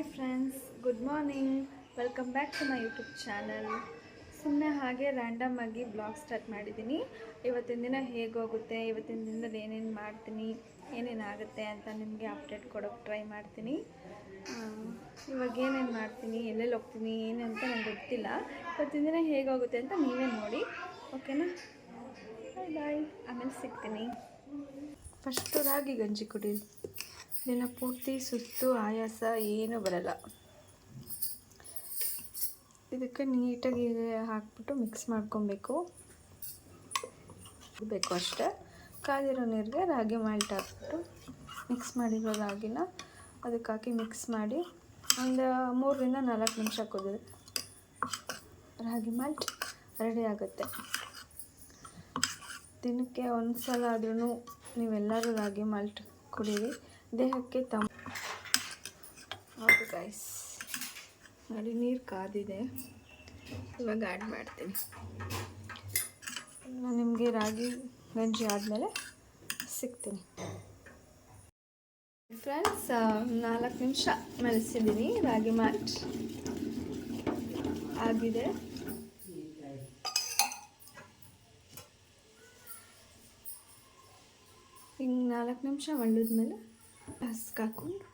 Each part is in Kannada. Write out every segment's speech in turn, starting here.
Hi friends, good morning. Welcome back to my YouTube channel. ಸುಮ್ಮನೆ ಹಾಗೆ ರ್ಯಾಂಡಮ್ ಆಗಿ ಬ್ಲಾಗ್ ಸ್ಟಾರ್ಟ್ ಮಾಡಿದ್ದೀನಿ. ಇವತ್ತಿನ ದಿನ ಹೇಗೋಗುತ್ತೆ, ಇವತ್ತಿನ ದಿನದಲ್ಲಿ ಏನೇನು ಮಾಡ್ತೀನಿ, ಏನೇನಾಗುತ್ತೆ ಅಂತ ನಿಮಗೆ ಅಪ್ಡೇಟ್ ಕೊಡೋಕ್ಕೆ ಟ್ರೈ ಮಾಡ್ತೀನಿ. ಇವಾಗ ಏನೇನು ಮಾಡ್ತೀನಿ, ಎಲ್ಲೆಲ್ಲಿ ಹೋಗ್ತೀನಿ, ಏನಂತ ನಂಗೆ ಗೊತ್ತಿಲ್ಲ. ಇವತ್ತಿನ ದಿನ ಹೇಗೋಗುತ್ತೆ ಅಂತ ನೀವೇ ನೋಡಿ, ಓಕೆನಾ? ಬಾಯ್ ಬಾಯ್, ಆಮೇಲೆ ಸಿಗ್ತೀನಿ. ಫಸ್ಟು ರಾಗಿ ಗಂಜಿ ಕುಡೀರಿ. ದಿನ ಪೂರ್ತಿ ಸುಸ್ತು, ಆಯಾಸ ಏನೂ ಬರಲ್ಲ. ಇದಕ್ಕೆ ನೀಟಾಗಿ ಹಾಕ್ಬಿಟ್ಟು ಮಿಕ್ಸ್ ಮಾಡ್ಕೊಬೇಕು ಅಷ್ಟೇ. ಕಾದಿರೋ ನೀರಿಗೆ ರಾಗಿ ಮಾಲ್ಟ್ ಹಾಕ್ಬಿಟ್ಟು ಮಿಕ್ಸ್ ಮಾಡಿರೋ ರಾಗಿನ ಅದಕ್ಕೆ ಹಾಕಿ ಮಿಕ್ಸ್ ಮಾಡಿ ಒಂದು 3 ರಿಂದ 4 ನಿಮಿಷ ಕುದಿದ್ರೆ ರಾಗಿ ಮಾಲ್ಟ್ ರೆಡಿ ಆಗುತ್ತೆ. ದಿನಕ್ಕೆ ಒಂದು ಸಲ ಆದ್ರೂ ನೀವೆಲ್ಲರೂ ರಾಗಿ ಮಾಲ್ಟ್ ಕುಡೀರಿ, ದೇಹಕ್ಕೆ ಹೌದು ಗೈಸ್. ನೋಡಿ, ನೀರು ಕಾದಿದೆ, ಇವಾಗ ಆ್ಯಡ್ ಮಾಡ್ತೀನಿ. ನಾನು ನಿಮಗೆ ರಾಗಿ ಗಂಜಿ ಆದಮೇಲೆ ಸಿಗ್ತೀನಿ. ಫ್ರೆಂಡ್ಸ್, 4 ನಿಮಿಷ ಮೆಲಿಸಿದ್ದೀನಿ. ರಾಗಿ ಮಾಲ್ಟ್ ಆಗಿದೆ. ಹಿಂಗೆ 4 ನಿಮಿಷ ಮಳ್ಳಿದ್ಮೇಲೆ ಹಸ್ಕ್ ಹಾಕ್ಕೊಂಡು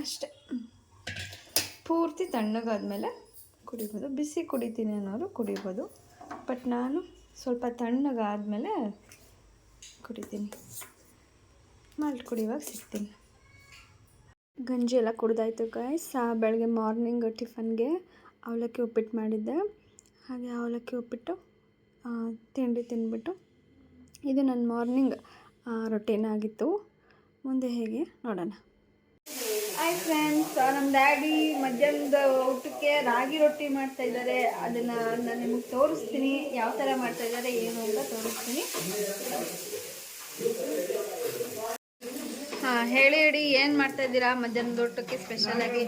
ಅಷ್ಟೆ. ಪೂರ್ತಿ ತಣ್ಣಗಾದ್ಮೇಲೆ ಕುಡಿಬೋದು. ಬಿಸಿ ಕುಡಿತೀನಿ ಅನ್ನೋರು ಕುಡಿಬೋದು, ಬಟ್ ನಾನು ಸ್ವಲ್ಪ ತಣ್ಣಗಾದ್ಮೇಲೆ ಕುಡಿತೀನಿ. ಮಾಲ್ಟ್ ಕುಡಿಯುವಾಗ ಸಿಗ್ತೀನಿ. ಗಂಜಿ ಎಲ್ಲ ಕುಡ್ದಾಯ್ತು ಗೈಸ್. ಬೆಳಗ್ಗೆ ಮಾರ್ನಿಂಗ್ ಟಿಫನ್ಗೆ ಅವಲಕ್ಕಿ ಉಪ್ಪಿಟ್ಟು ಮಾಡಿದ್ದೆ. ಹಾಗೆ ಅವಲಕ್ಕಿ ಉಪ್ಪಿಟ್ಟು ತಿಂಡಿ ತಿಂದ್ಬಿಟ್ಟು ಇದು ನನ್ನ ಮಾರ್ನಿಂಗ್ ರೊಟೀನ್ ಆಗಿತ್ತು. ಮುಂದೆ ಹೇಗೆ ನೋಡೋಣ. ಹಾಯ್ ಫ್ರೆಂಡ್ಸ್, ನಮ್ಮ ಡ್ಯಾಡಿ ಮಧ್ಯಾಹ್ನದ ಊಟಕ್ಕೆ ರಾಗಿ ರೊಟ್ಟಿ ಮಾಡ್ತಾಯಿದ್ದಾರೆ. ಅದನ್ನು ನಾನು ನಿಮಗೆ ತೋರಿಸ್ತೀನಿ, ಯಾವ ಥರ ಮಾಡ್ತಾಯಿದ್ದಾರೆ ಏನು ಅಂತ ತೋರಿಸ್ತೀನಿ. ಹಾಂ, ಹೇಳಿ ಏನು ಮಾಡ್ತಾಯಿದ್ದೀರಾ ಮಧ್ಯಾಹ್ನದ ಊಟಕ್ಕೆ ಸ್ಪೆಷಲಾಗಿ?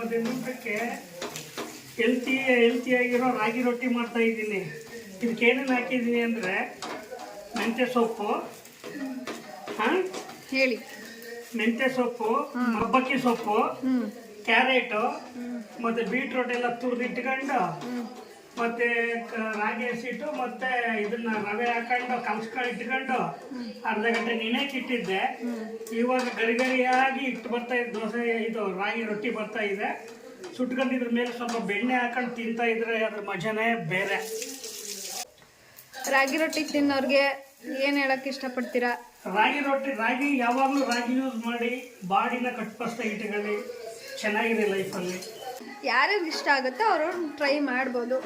ಹೆಲ್ತಿಯಾಗಿರೋ ರಾಗಿ ರೊಟ್ಟಿ ಮಾಡ್ತಾ ಇದ್ದೀನಿ. ಇದಕ್ಕೆ ಏನೇನು ಹಾಕಿದ್ದೀನಿ ಅಂದರೆ ಮೆಂತ್ಯ ಸೊಪ್ಪು, ಹೇಳಿ. ಮೆಂತ್ಯ ಸೊಪ್ಪು, ಮಬ್ಬಕ್ಕಿ ಸೊಪ್ಪು, ಕ್ಯಾರೆಟು ಮತ್ತು ಬೀಟ್ರೋಟ್ ಎಲ್ಲ ತುರಿದಿಟ್ಕೊಂಡು ಮತ್ತು ರಾಗಿ ಹಸಿಟ್ಟು ಮತ್ತು ಇದನ್ನ ರವೆ ಹಾಕೊಂಡು ಕಲ್ಸ್ಕೊಂಡು ಇಟ್ಕೊಂಡು ಅರ್ಧ ಗಂಟೆ ನೆನೆಯಕ್ಕೆ ಇಟ್ಟಿದ್ದೆ. ಇವಾಗ ಗರಿಗರಿಯಾಗಿ ಇಟ್ಟು ಬರ್ತಾ ಇದೆ. ದೋಸೆ ಇದು ರಾಗಿ ರೊಟ್ಟಿ ಬರ್ತಾ ಇದೆ. ಸುಟ್ಕೊಂಡಿದ್ರ ಮೇಲೆ ಸ್ವಲ್ಪ ಬೆಣ್ಣೆ ಹಾಕೊಂಡು ತಿಂತಾ ಇದ್ರೆ ಅದ್ರ ಮಜಾನೇ ಬೇರೆ. ರಾಗಿ ರೊಟ್ಟಿ ತಿನ್ನೋರಿಗೆ ಏನು ಹೇಳಕ್ಕೆ ಇಷ್ಟಪಡ್ತೀರಾ? ರಾಗಿ ಯಾವಾಗಲೂ ರಾಗಿ ಯೂಸ್ ಮಾಡಿ ಬಾಡಿನ ಕಟ್ಪಸ್ತಾ ಇಟ್ಕೊಳ್ಳಿ, ಚೆನ್ನಾಗಿದೆ ಲೈಫಲ್ಲಿ. ಯಾರ್ಯಾರಿಗೆ ಇಷ್ಟ ಆಗುತ್ತೋ ಅವರು ಟ್ರೈ ಮಾಡ್ಬೋದು.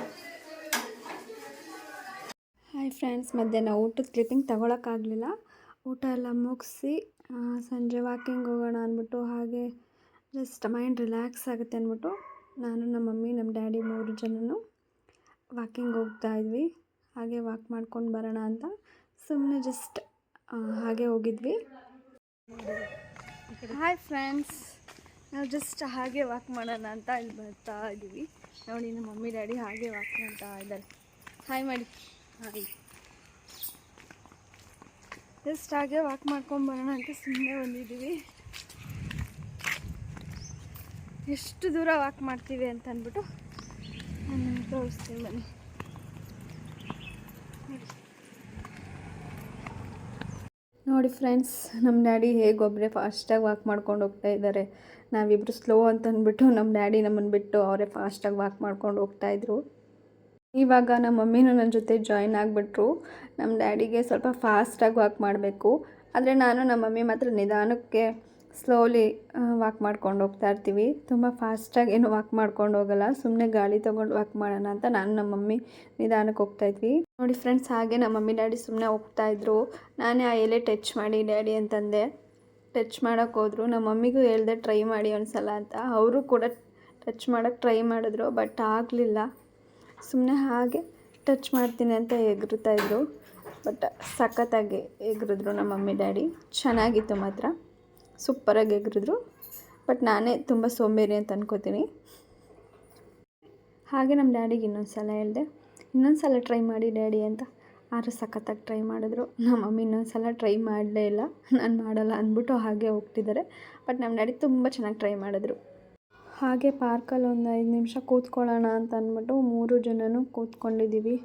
ಹಾಯ್ ಫ್ರೆಂಡ್ಸ್, ಮಧ್ಯಾಹ್ನ ಊಟದ ಕ್ಲಿಪ್ಪಿಂಗ್ ತಗೊಳಕ್ಕಾಗಲಿಲ್ಲ. ಊಟ ಎಲ್ಲ ಮುಗಿಸಿ ಸಂಜೆ ವಾಕಿಂಗ್ ಹೋಗೋಣ ಅಂದ್ಬಿಟ್ಟು, ಹಾಗೆ ಜಸ್ಟ್ ಮೈಂಡ್ ರಿಲ್ಯಾಕ್ಸ್ ಆಗುತ್ತೆ ಅಂದ್ಬಿಟ್ಟು ನಾನು, ನಮ್ಮ ಮಮ್ಮಿ, ನಮ್ಮ ಡ್ಯಾಡಿ 3 ಜನನು ವಾಕಿಂಗ್ ಹೋಗ್ತಾ ಇದ್ವಿ. ಹಾಗೆ ವಾಕ್ ಮಾಡ್ಕೊಂಡು ಬರೋಣ ಅಂತ ಸುಮ್ಮನೆ ಜಸ್ಟ್ ಹಾಗೆ ಹೋಗಿದ್ವಿ. ಹಾಯ್ ಫ್ರೆಂಡ್ಸ್, ನಾವು ಜಸ್ಟ್ ಹಾಗೆ ವಾಕ್ ಮಾಡೋಣ ಅಂತ ಇಲ್ಲಿ ಬರ್ತಾ ಇದ್ದೀವಿ. ನೋಡಿ, ನಮ್ಮ ಮಮ್ಮಿ ಡ್ಯಾಡಿ ಹಾಗೆ ವಾಕ್ ಮಾಡ್ತಾ ಇದ್ದಾರೆ. ಹಾಯ್ ಮಾಡಿ. ಹಾಯ್. ಜಸ್ಟ್ ಹಾಗೆ ವಾಕ್ ಮಾಡ್ಕೊಂಡು ಬರೋಣ ಅಂತ ಸುಮ್ಮನೆ ಬಂದಿದ್ದೀವಿ. ಎಷ್ಟು ದೂರ ವಾಕ್ ಮಾಡ್ತೀವಿ ಅಂತ ಅಂದ್ಬಿಟ್ಟು ನಾನು ತೋರಿಸ್ತೀನಿ ಬನ್ನಿ. ನೋಡಿ ಫ್ರೆಂಡ್ಸ್, ನಮ್ಮ ಡ್ಯಾಡಿ ಹೇಗೊಬ್ಬರೇ ಫಾಸ್ಟಾಗಿ ವಾಕ್ ಮಾಡ್ಕೊಂಡು ಹೋಗ್ತಾ ಇದ್ದಾರೆ. ನಾವಿಬ್ಬರು ಸ್ಲೋ ಅಂತ ಅಂದ್ಬಿಟ್ಟು ನಮ್ಮ ಡ್ಯಾಡಿ ನಮ್ಮನ್ನು ಬಿಟ್ಟು ಅವರೇ ಫಾಸ್ಟಾಗಿ ವಾಕ್ ಮಾಡ್ಕೊಂಡು ಹೋಗ್ತಾಯಿದ್ರು. ಇವಾಗ ನಮ್ಮ ಮಮ್ಮಿನೂ ನನ್ನ ಜೊತೆ ಜಾಯಿನ್ ಆಗಿಬಿಟ್ರು. ನಮ್ಮ ಡ್ಯಾಡಿಗೆ ಸ್ವಲ್ಪ ಫಾಸ್ಟಾಗಿ ವಾಕ್ ಮಾಡಬೇಕು, ಆದರೆ ನಾನು ನಮ್ಮ ಮಮ್ಮಿ ಮಾತ್ರ ನಿಧಾನಕ್ಕೆ ಸ್ಲೋಲಿ ವಾಕ್ ಮಾಡ್ಕೊಂಡು ಹೋಗ್ತಾ ಇರ್ತೀವಿ. ತುಂಬ ಫಾಸ್ಟಾಗಿ ಏನು ವಾಕ್ ಮಾಡ್ಕೊಂಡು ಹೋಗಲ್ಲ, ಸುಮ್ಮನೆ ಗಾಳಿ ತೊಗೊಂಡು ವಾಕ್ ಮಾಡೋಣ ಅಂತ ನಾನು ನಮ್ಮ ಮಮ್ಮಿ ನಿಧಾನಕ್ಕೆ ಹೋಗ್ತಾಯಿದ್ವಿ. ನೋಡಿ ಫ್ರೆಂಡ್ಸ್, ಹಾಗೆ ನಮ್ಮ ಮಮ್ಮಿ ಡ್ಯಾಡಿ ಸುಮ್ಮನೆ ಹೋಗ್ತಾಯಿದ್ರು. ನಾನೇ ಆ ಎಲೆ ಟಚ್ ಮಾಡಿ ಡ್ಯಾಡಿ ಅಂತಂದೆ. ಟಚ್ ಮಾಡೋಕ್ಕೆ ಹೋದ್ರು. ನಮ್ಮ ಮಮ್ಮಿಗೂ ಹೇಳ್ದೆ ಟ್ರೈ ಮಾಡಿ ಒಂದು ಸಲ ಅಂತ. ಅವರು ಕೂಡ ಟಚ್ ಮಾಡೋಕ್ಕೆ ಟ್ರೈ ಮಾಡಿದ್ರು, ಬಟ್ ಆಗಲಿಲ್ಲ. ಸುಮ್ಮನೆ ಹಾಗೆ ಟಚ್ ಮಾಡ್ತೀನಿ ಅಂತ ಎಗರುತ್ತಾಯಿದ್ರು, ಬಟ್ ಸಖತ್ತಾಗಿ ಎಗರಿದ್ರು ನಮ್ಮ ಮಮ್ಮಿ ಡ್ಯಾಡಿ. ಚೆನ್ನಾಗಿತ್ತು ಮಾತ್ರ, ಸೂಪರಾಗಿ ಎಗರಿದ್ರು. ಬಟ್ ನಾನೇ ತುಂಬ ಸೋಂಬೇರಿ ಅಂತ ಅನ್ಕೋತೀನಿ. ಹಾಗೆ ನಮ್ಮ ಡ್ಯಾಡಿಗೆ ಇನ್ನೊಂದು ಸಲ ಹೇಳಿದೆ, ಇನ್ನೊಂದು ಸಲ ಟ್ರೈ ಮಾಡಿ ಡ್ಯಾಡಿ ಅಂತ. ಆದರೂ ಸಖತ್ತಾಗಿ ಟ್ರೈ ಮಾಡಿದ್ರು. ನಮ್ಮ ಮಮ್ಮಿ ಇನ್ನೊಂದು ಸಲ ಟ್ರೈ ಮಾಡಲೇ ಇಲ್ಲ, ನಾನು ಮಾಡಲ್ಲ ಅಂದ್ಬಿಟ್ಟು ಹಾಗೆ ಹೋಗ್ತಿದ್ದಾರೆ. ಬಟ್ ನಮ್ಮ ಡ್ಯಾಡಿ ತುಂಬ ಚೆನ್ನಾಗಿ ಟ್ರೈ ಮಾಡಿದ್ರು. ಹಾಗೆ ಪಾರ್ಕಲ್ಲಿ ಒಂದು 5 ನಿಮಿಷ ಕೂತ್ಕೊಳ್ಳೋಣ ಅಂತ ಅಂದ್ಬಿಟ್ಟು 3 ಜನನೂ ಕೂತ್ಕೊಂಡಿದ್ದೀವಿ.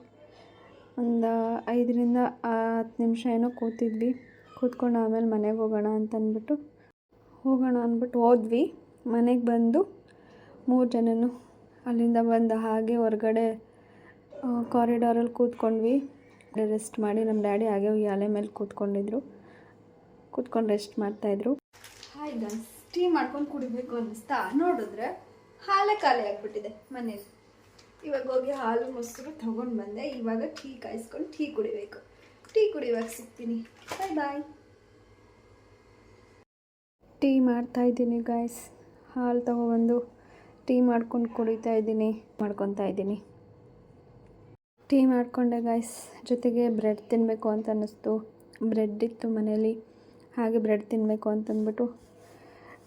ಒಂದು 5ರಿಂದ 10 ನಿಮಿಷ ಏನೋ ಕೂತಿದ್ವಿ. ಕೂತ್ಕೊಂಡು ಆಮೇಲೆ ಮನೆಗೆ ಹೋಗೋಣ ಅಂದ್ಬಿಟ್ಟು ಹೋದ್ವಿ. ಮನೆಗೆ ಬಂದು 3 ಜನನೂ ಅಲ್ಲಿಂದ ಬಂದು ಹಾಗೆ ಹೊರಗಡೆ ಕಾರಿಡಾರಲ್ಲಿ ಕೂತ್ಕೊಂಡ್ವಿ. ರೆಸ್ಟ್ ಮಾಡಿ ನಮ್ಮ ಡ್ಯಾಡಿ ಹಾಗೆ ಉಯ್ಯಾಲೆ ಮೇಲೆ ಕೂತ್ಕೊಂಡು ರೆಸ್ಟ್ ಮಾಡ್ತಾಯಿದ್ರು. ಹಾಯ್ ಗೈಸ್, ಟೀ ಮಾಡ್ಕೊಂಡು ಕುಡಿಬೇಕು ಅನ್ನಿಸ್ತಾ ನೋಡಿದ್ರೆ ಹಾಲೇ ಖಾಲಿ ಆಗಿಬಿಟ್ಟಿದೆ ಮನೇಲಿ. ಇವಾಗ ಹೋಗಿ ಹಾಲು ಮೊಸರು ತೊಗೊಂಡು ಬಂದೆ. ಇವಾಗ ಟೀ ಕಾಯಿಸ್ಕೊಂಡು ಟೀ ಕುಡಿಬೇಕು. ಟೀ ಕುಡಿಯುವಾಗ ಸಿಗ್ತೀನಿ. ಬಾಯ್. ಟೀ ಮಾಡ್ತಾಯಿದ್ದೀನಿ ಗೈಸ್. ಹಾಲು ತೊಗೊಬಂದು ಟೀ ಮಾಡ್ಕೊಂಡು ಮಾಡ್ಕೊತಾ ಇದ್ದೀನಿ. ಟೀ ಮಾಡಿಕೊಂಡೆ ಗೈಸ್. ಜೊತೆಗೆ ಬ್ರೆಡ್ ತಿನ್ನಬೇಕು ಅಂತ ಅನ್ನಿಸ್ತು. ಬ್ರೆಡ್ ಇತ್ತು ಮನೇಲಿ, ಹಾಗೆ ಬ್ರೆಡ್ ತಿನ್ನಬೇಕು ಅಂತಂದ್ಬಿಟ್ಟು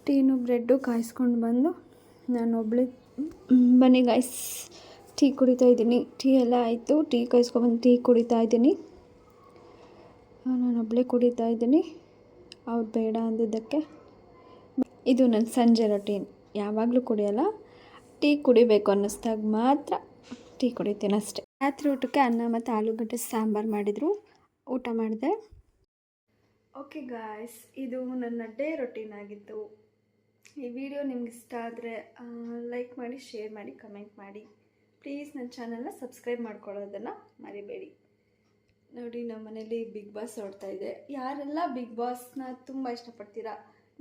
ಟೀನು ಬ್ರೆಡ್ಡು ಕಾಯಿಸ್ಕೊಂಡು ಬಂದು ನಾನು ಒಬ್ಬಳೇ ಬನ್ನಿ ಗೈಸ್ ಟೀ ಕುಡಿತಾ ಇದ್ದೀನಿ. ಟೀ ಎಲ್ಲ ಆಯಿತು. ಟೀ ಕಾಯಿಸ್ಕೊಬಂದು ಟೀ ಕುಡಿತಾ ಇದ್ದೀನಿ. ನಾನು ಒಬ್ಬಳೇ ಕುಡಿತಾ ಇದ್ದೀನಿ, ಅವ್ರು ಬೇಡ ಅಂದಿದ್ದಕ್ಕೆ. ಇದು ನನ್ನ ಸಂಜೆ ರೊಟೀನ್. ಯಾವಾಗಲೂ ಕುಡಿಯೋಲ್ಲ, ಟೀ ಕುಡಿಬೇಕು ಅನ್ನಿಸ್ದಾಗ ಮಾತ್ರ ಟೀ ಕುಡಿತೀನಿ ಅಷ್ಟೇ. ರಾತ್ರಿ ಊಟಕ್ಕೆ ಅನ್ನ ಮತ್ತು ಆಲೂಗಡ್ಡೆ ಸಾಂಬಾರು ಮಾಡಿದರು, ಊಟ ಮಾಡಿದೆ. ಓಕೆ ಗಾಯ್ಸ್, ಇದು ನನ್ನ ಡೇ ರೊಟೀನ್ ಆಗಿತ್ತು. ಈ ವಿಡಿಯೋ ನಿಮ್ಗೆ ಇಷ್ಟ ಆದರೆ ಲೈಕ್ ಮಾಡಿ, ಶೇರ್ ಮಾಡಿ, ಕಮೆಂಟ್ ಮಾಡಿ. ಪ್ಲೀಸ್ ನನ್ನ ಚಾನಲ್ನ ಸಬ್ಸ್ಕ್ರೈಬ್ ಮಾಡ್ಕೊಳ್ಳೋದನ್ನು ಮರಿಬೇಡಿ. ನೋಡಿ, ನಮ್ಮ ಮನೇಲಿ ಬಿಗ್ ಬಾಸ್ ಓಡ್ತಾ ಇದೆ. ಯಾರೆಲ್ಲ ಬಿಗ್ ಬಾಸ್ನ ತುಂಬ ಇಷ್ಟಪಡ್ತೀರಾ,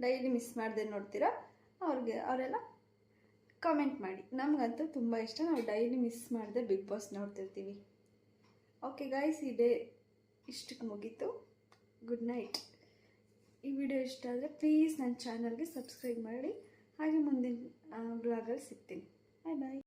ಡೈಲಿ ಮಿಸ್ ಮಾಡದೆ ನೋಡ್ತೀರಾ, ಅವರೆಲ್ಲ ಕಾಮೆಂಟ್ ಮಾಡಿ. ನಮಗಂತೂ ತುಂಬ ಇಷ್ಟ, ನಾವು ಡೈಲಿ ಮಿಸ್ ಮಾಡದೆ ಬಿಗ್ ಬಾಸ್ ನೋಡ್ತಿರ್ತೀವಿ. ಓಕೆ ಗಾಯ್ಸ್, ಈ ಡೇ ಇಷ್ಟಕ್ಕೆ ಮುಗೀತು. Good night. ಈ ವಿಡಿಯೋ ಇಷ್ಟ ಆದರೆ ಪ್ಲೀಸ್ ನನ್ನ ಚಾನಲ್ಗೆ ಸಬ್ಸ್ಕ್ರೈಬ್ ಮಾಡಿ. ಹಾಗೆ ಮುಂದಿನ ಬ್ಲಾಗಲ್ಲಿ ಸಿಗ್ತೀನಿ. ಬಾಯ್ ಬಾಯ್.